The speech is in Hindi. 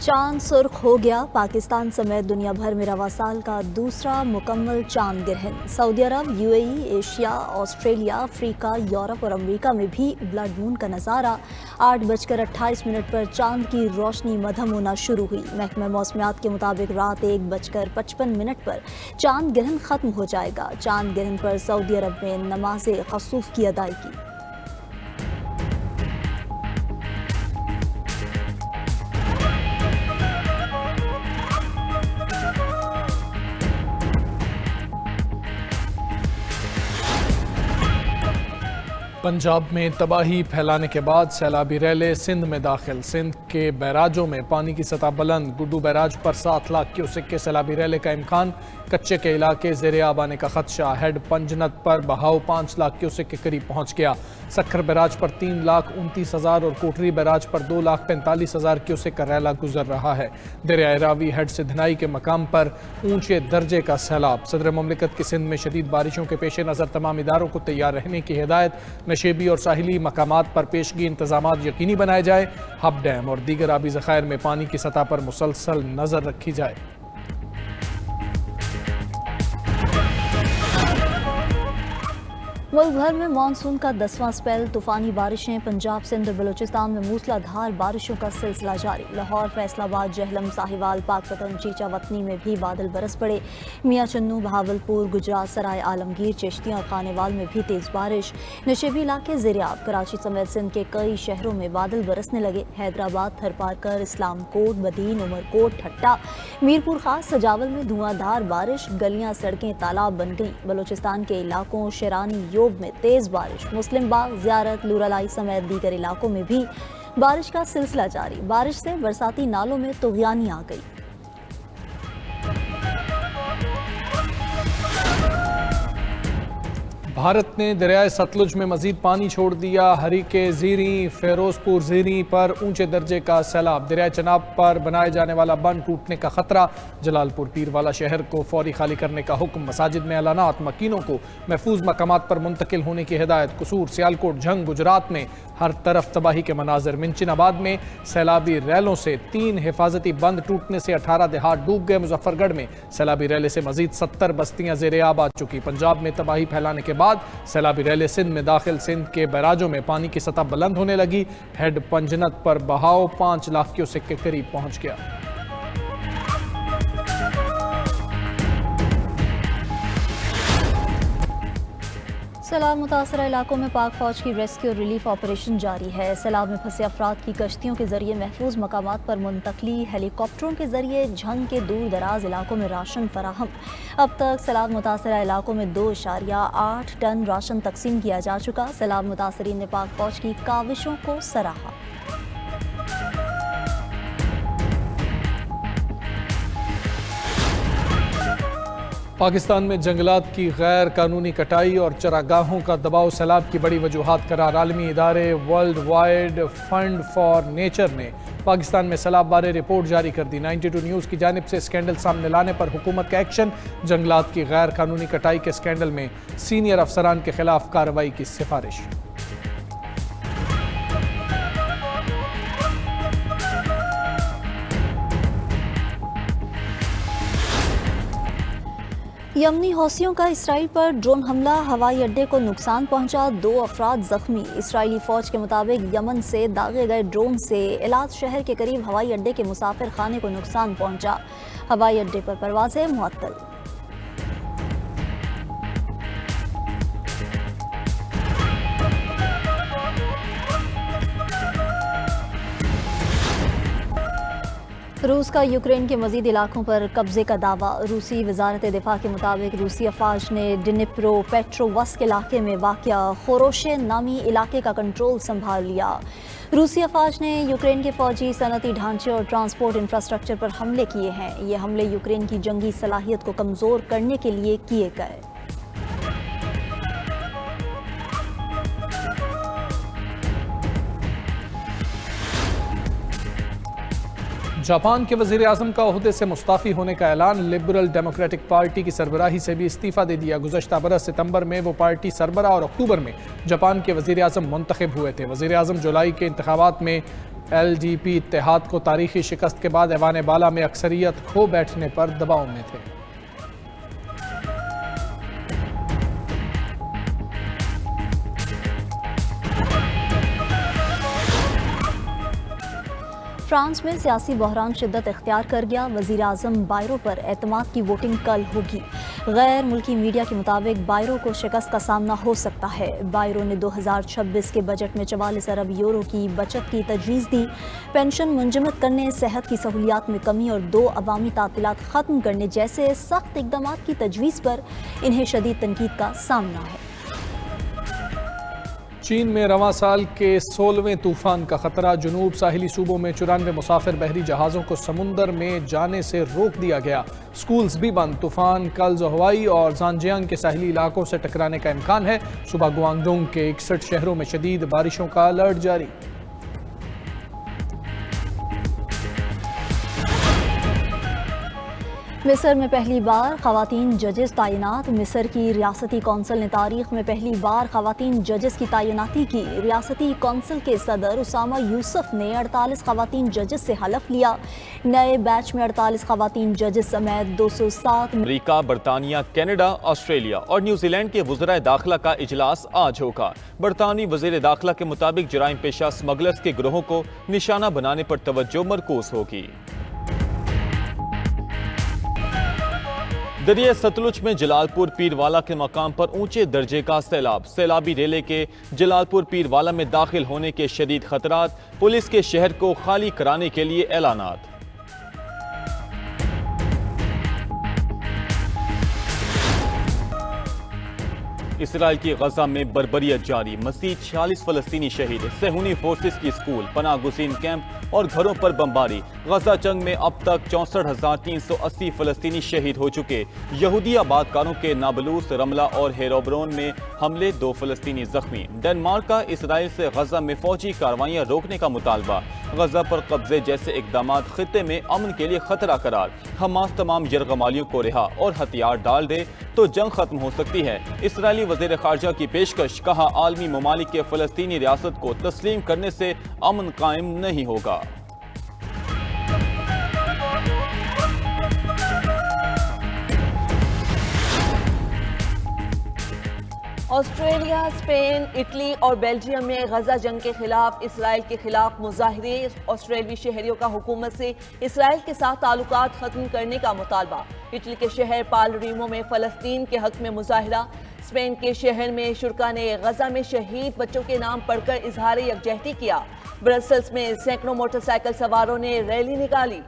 चांद सुर्ख हो गया। पाकिस्तान समेत दुनिया भर में रवा साल का दूसरा मुकम्मल चांद ग्रहण। Saudi Arab, UAE, Asia, Australia, Africa, Europe और अमेरिका में भी ब्लड मून का नज़ारा। 8:28 पर चांद की रोशनी मध्यम होना शुरू हुई। महकमा मौसमियात के मुताबिक रात 1:55 पर चांद ग्रहण खत्म हो जाएगा। चांद ग्रहण पर सऊदी अरब में नमाज खसूफ की अदायगी। पंजाब में तबाही फैलाने के बाद सैलाबी रैले सिंध में दाखिल। सिंध के बैराजों में पानी की सतह बुलंद। गुड्डू बैराज पर 7 लाख क्यूसेक के सैलाबी रैले का इम्कान। कच्चे के इलाके ज़ेरे आब आने का खदशा। हेड पंजनत पर बहाव 5 लाख क्यूसेक के करीब पहुंच गया। सक्खर बैराज पर 3,29,000 और कोटरी बैराज पर 2,45,000 क्यूसेक का रैला गुजर रहा है। दरिया रावी हेड से धनाई के मकाम पर ऊंचे दर्जे का सैलाब। सदर मुमलिकत की सिंध में शदीद बारिशों के पेश नज़र तमाम इदारों को तैयार रहने की हिदायत। नशेबी और साहिली मकामात पर पेशगी इंतजामात यकीनी बनाए जाए। हब डैम और दीगर आबी ज़खायर में पानी की सतह पर मुसलसल नजर रखी जाए। मुल्क भर में मानसून का 10वां स्पेल। तूफानी बारिशें। पंजाब, सिंध और बलूचिस्तान में मूसलाधार बारिशों का सिलसिला जारी। लाहौर, फैसलाबाद, जहलम, साहिवाल, पाकपतन, चीचा वतनी में भी बादल बरस पड़े। मियां चन्नू, बहावलपुर, गुजरात, सराय आलमगीर, चिश्तियां और खानेवाल में भी तेज बारिश। नशेबी इलाके ज़ेरे-आब। कराची समेत सिंध के कई शहरों में बादल बरसने लगे। हैदराबाद, थरपारकर, इस्लामकोट, बदीन, उमरकोट, ठट्टा, मीरपुर खास, सजावल में धुआंधार बारिश। गलियां, सड़कें तालाब बन गईं। बलूचिस्तान के इलाकों शेरानी में तेज बारिश। मुस्लिम बाग, ज़ियारत, लूरालाई समेत दीगर इलाकों में भी बारिश का सिलसिला जारी। बारिश से बरसाती नालों में तुग़यानी आ गई। भारत ने दरियाए सतलुज में मजीद पानी छोड़ दिया। हरीके ज़ीरी, फिरोजपुर ज़ीरी पर ऊंचे दर्जे का सैलाब। दरियाए चनाब पर बनाए जाने वाला बंद टूटने का खतरा। जलालपुर पीरवाला शहर को फौरी खाली करने का हुक्म। मसाजिद में ऐलानात। मकीनों को महफूज मकामात पर मुंतकिल होने की हिदायत। कसूर, सियालकोट, झंग, गुजरात में हर तरफ तबाही के मनाजिर। मिंचिनाबाद में सैलाबी रैलों से 3 हिफाजती बंद टूटने से 18 देहात डूब गए। मुजफ्फरगढ़ में सैलाबी रैले से मजीद 70 बस्तियां ज़ेरे आब आ चुकी। पंजाब में तबाही फैलाने के बाद सैलाबी रैले सिंध में दाखिल। सिंध के बैराजों में पानी की सतह बुलंद होने लगी। हेड पंजनत पर बहाव 5 लाख क्यूसेक के करीब पहुंच गया। सैलाब मुतासरा इलाकों में पाक फौज की रेस्क्यू और रिलीफ ऑपरेशन जारी है। सैलाब में फंसे अफराद की कश्तियों के जरिए महफूज मकामात पर मुंतकली। हेलीकॉप्टरों के जरिए झंग के दूर दराज इलाकों में राशन फराहम। अब तक सैलाब मुतासरा इलाकों में 2.8 टन राशन तकसीम किया जा चुका। सैलाब मुतासरीन ने पाक फौज की काविशों को सराहा। पाकिस्तान में जंगलात की गैर कानूनी कटाई और चरागाहों का दबाव सैलाब की बड़ी वजूहात करार। आलमी इदारे world wide fund for nature ने पाकिस्तान में सैलाब बारे रिपोर्ट जारी कर दी। 92 न्यूज़ की जानिब से स्कैंडल सामने लाने पर हुकूमत का एक्शन। जंगलात की गैर कानूनी कटाई के स्कैंडल में सीनियर अफसरान के खिलाफ कार्रवाई की सिफारिश। यमनी हौसियों का इसराइल पर ड्रोन हमला। हवाई अड्डे को नुकसान पहुंचा। 2 अफराद जख्मी। इसराइली फौज के मुताबिक यमन से दागे गए ड्रोन से एलात शहर के करीब हवाई अड्डे के मुसाफिर खाने को नुकसान पहुंचा। हवाई अड्डे पर परवाजें मुअत्तल। रूस का यूक्रेन के मजीद इलाकों पर कब्जे का दावा। रूसी वजारत दिफा के मुताबिक रूसी अफवाज ने डिनिप्रो पेट्रोवस्क इलाके में वाक़या खोरोशे नामी इलाके का कंट्रोल संभाल लिया। रूसी अफवाज ने यूक्रेन के फौजी, सनती ढांचे और ट्रांसपोर्ट इंफ्रास्ट्रक्चर पर हमले किए हैं। ये हमले यूक्रेन की जंगी सलाहियत को कमज़ोर करने के लिए किए गए। जापान के वज़ीर आज़म का ओहदे से मुस्ताफ़ी होने का ऐलान। लिबरल डेमोक्रेटिक पार्टी की सरबराही से भी इस्तीफ़ा दे दिया। गुज़श्ता बरस सितंबर में वो पार्टी सरबरा और अक्टूबर में जापान के वज़ीर आज़म मुंतखब हुए थे। वज़ीर आज़म जुलाई के इंतखाबात में LDP इत्तेहाद को तारीखी शिकस्त के बाद ऐवान बाला में अक्सरियत खो बैठने पर दबाव में थे। फ्रांस में सियासी बहरान शिद्दत इख्तियार कर गया। वज़ीर आज़म बायरो पर एतमाद की वोटिंग कल होगी। गैर मुल्की मीडिया के मुताबिक बायरो को शिकस्त का सामना हो सकता है। बायरो ने 2026 के बजट में 44 अरब यूरो की बचत की तजवीज़ दी। पेंशन मुंजमद करने, सेहत की सहूलियात में कमी और 2 अवामी तातीलात ख़त्म करने जैसे सख्त इक़दाम की तजवीज़ पर इन्हें शदीद तनकीद का सामना है। चीन में रवां साल के 16वें तूफान का खतरा। जुनूब साहिली सूबों में 94 मुसाफिर बहरी जहाज़ों को समुंदर में जाने से रोक दिया गया। स्कूल्स भी बंद। तूफान कल ज़ोहवाई और ज़ानजियांग के साहिली इलाकों से टकराने का इम्कान है। सुबह गुआंगडोंग के 61 शहरों में शदीद बारिशों का अलर्ट जारी। मिस्र में पहली बार ख़वातीन जजेस तैनात। मिस्र की रियासती कौंसिल ने तारीख में पहली बार ख़वातीन जजेस की तैनाती की। रियासती कौंसिल के सदर उसामा यूसुफ ने 48 ख़वातीन जजेस से हलफ लिया। नए बैच में 48 ख़वातीन जजेस समेत 207 अमेरिका, बरतानिया, कनाडा, ऑस्ट्रेलिया और न्यूजीलैंड के वज़राए दाखिला का इजलास आज होगा। बरतानवी वज़ीर दाखिला के मुताबिक जराइम पेशा स्मगलर्स के गिरोहों को निशाना बनाने पर तवज्जो मरकूज होगी। दरिया सतलुज में जलालपुर पीरवाला के मकाम पर ऊंचे दर्जे का सैलाब। सैलाबी रेले के जलालपुर पीरवाला में दाखिल होने के शदीद खतरात। पुलिस के शहर को खाली कराने के लिए ऐलानात। इसराइल की गजा में बर्बरियत जारी। मसीह 46 फलस्तीनी शहीद। सेहूनी फोर्सेस की स्कूल, पनाह गुज़ीन कैंप और घरों पर बमबारी। गजा जंग में अब तक 64,380 फलस्तीनी शहीद हो चुके। यहूदी आबादकारों के नाबलूस, रमला और हेरोब्रोन में हमले, 2 फलस्तीनी जख्मी। डेनमार्क का इसराइल से गजा में फौजी कार्रवाइयां रोकने का मुतालबा। गजा पर कब्जे जैसे इकदाम खित्ते में अमन के लिए खतरा करार। हमास तमाम यरगमालियों को रिहा और हथियार डाल दे तो जंग खत्म हो सकती है। इसराइली वज़ीर ख़ारजा की पेशकश। कहा, आलमी ममालिक के फ़लस्तीनी रियासत को तस्लीम करने से अमन कायम नहीं होगा। ऑस्ट्रेलिया, स्पेन, इटली और बेल्जियम में गजा जंग के खिलाफ इसराइल के खिलाफ मुजाहिरे। ऑस्ट्रेलियाई शहरियों का हुकूमत से इसराइल के साथ ताल्लुकात खत्म करने का मुतालबा। इटली के शहर पालरीमो में फ़लस्तीन के हक में मुजाहिरा। स्पेन के शहर में शुरका ने गजा में शहीद बच्चों के नाम पढ़कर इजहार यकजहती किया। ब्रसेल्स में सैकड़ों मोटरसाइकिल सवारों ने रैली निकाली।